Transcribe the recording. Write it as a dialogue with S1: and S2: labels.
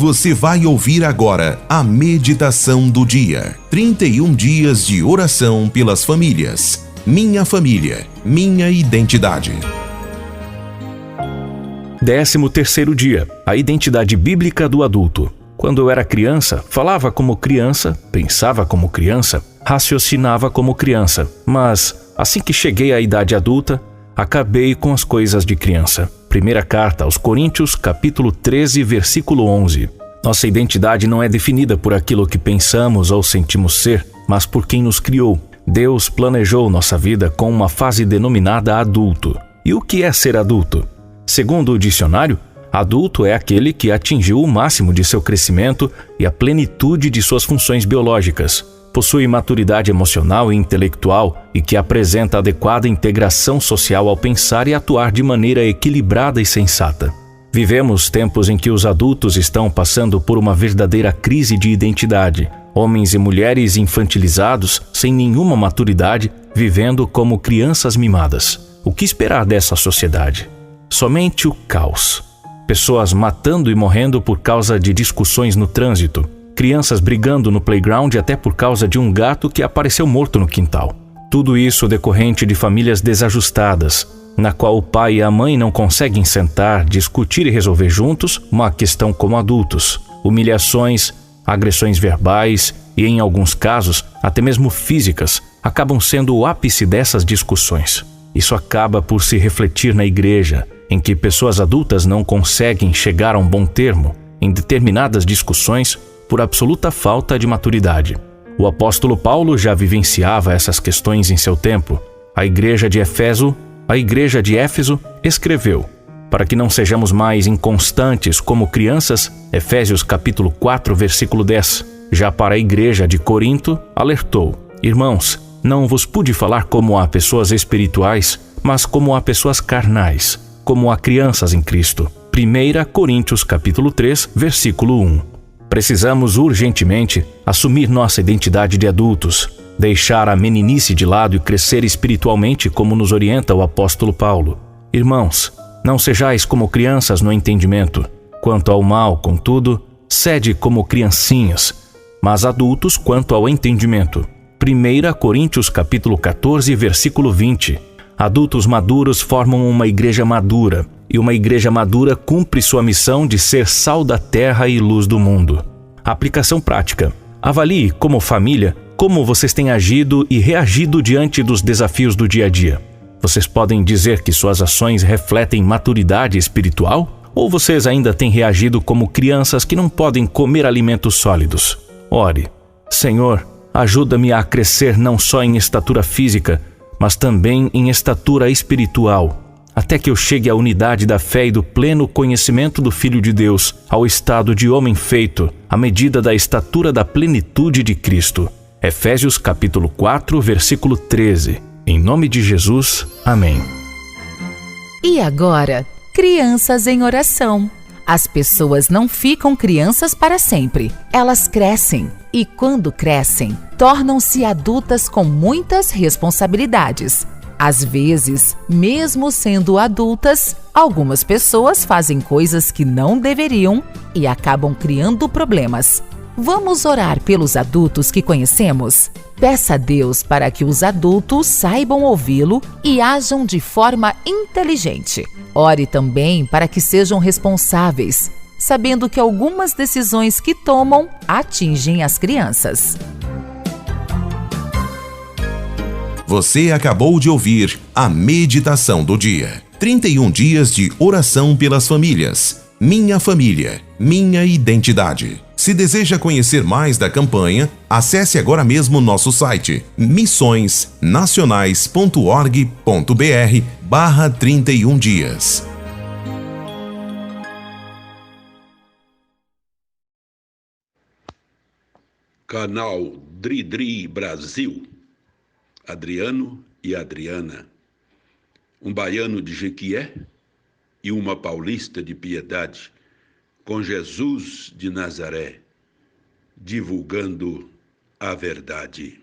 S1: Você vai ouvir agora a meditação do dia. 31 dias de oração pelas famílias. Minha família, minha identidade.
S2: 13º dia. A identidade bíblica do adulto. Quando eu era criança, falava como criança, pensava como criança, raciocinava como criança. Mas, assim que cheguei à idade adulta, acabei com as coisas de criança. Primeira carta aos Coríntios, capítulo 13, versículo 11. Nossa identidade não é definida por aquilo que pensamos ou sentimos ser, mas por quem nos criou. Deus planejou nossa vida com uma fase denominada adulto. E o que é ser adulto? Segundo o dicionário, adulto é aquele que atingiu o máximo de seu crescimento e a plenitude de suas funções biológicas. Possui maturidade emocional e intelectual e que apresenta adequada integração social ao pensar e atuar de maneira equilibrada e sensata. Vivemos tempos em que os adultos estão passando por uma verdadeira crise de identidade. Homens e mulheres infantilizados, sem nenhuma maturidade, vivendo como crianças mimadas. O que esperar dessa sociedade? Somente o caos. Pessoas matando e morrendo por causa de discussões no trânsito. Crianças brigando no playground até por causa de um gato que apareceu morto no quintal. Tudo isso decorrente de famílias desajustadas, na qual o pai e a mãe não conseguem sentar, discutir e resolver juntos uma questão como adultos. Humilhações, agressões verbais e, em alguns casos, até mesmo físicas, acabam sendo o ápice dessas discussões. Isso acaba por se refletir na igreja, em que pessoas adultas não conseguem chegar a um bom termo em determinadas discussões por absoluta falta de maturidade. O apóstolo Paulo já vivenciava essas questões em seu tempo. A igreja de Éfeso escreveu: para que não sejamos mais inconstantes como crianças, Efésios capítulo 4, versículo 10. Já para a igreja de Corinto, alertou: irmãos, não vos pude falar como a pessoas espirituais, mas como a pessoas carnais, como a crianças em Cristo. 1 Coríntios capítulo 3, versículo 1. Precisamos urgentemente assumir nossa identidade de adultos, deixar a meninice de lado e crescer espiritualmente como nos orienta o apóstolo Paulo. Irmãos, não sejais como crianças no entendimento. Quanto ao mal, contudo, sede como criancinhas, mas adultos quanto ao entendimento. 1 Coríntios capítulo 14, versículo 20. Adultos maduros formam uma igreja madura, e uma igreja madura cumpre sua missão de ser sal da terra e luz do mundo. Aplicação prática. Avalie, como família, como vocês têm agido e reagido diante dos desafios do dia a dia. Vocês podem dizer que suas ações refletem maturidade espiritual? Ou vocês ainda têm reagido como crianças que não podem comer alimentos sólidos? Ore: Senhor, ajuda-me a crescer não só em estatura física, mas também em estatura espiritual, até que eu chegue à unidade da fé e do pleno conhecimento do Filho de Deus, ao estado de homem feito, à medida da estatura da plenitude de Cristo. Efésios capítulo 4, versículo 13. Em nome de Jesus, amém.
S3: E agora, crianças em oração. As pessoas não ficam crianças para sempre. Elas crescem. E quando crescem, tornam-se adultas com muitas responsabilidades. Às vezes, mesmo sendo adultas, algumas pessoas fazem coisas que não deveriam e acabam criando problemas. Vamos orar pelos adultos que conhecemos? Peça a Deus para que os adultos saibam ouvi-lo e ajam de forma inteligente. Ore também para que sejam responsáveis, sabendo que algumas decisões que tomam atingem as crianças.
S1: Você acabou de ouvir a meditação do dia. 31 dias de oração pelas famílias. Minha família, minha identidade. Se deseja conhecer mais da campanha, acesse agora mesmo nosso site missõesnacionais.org.br/31 dias.
S4: Canal Dri Brasil. Adriano e Adriana, um baiano de Jequié e uma paulista de Piedade, com Jesus de Nazaré, divulgando a verdade.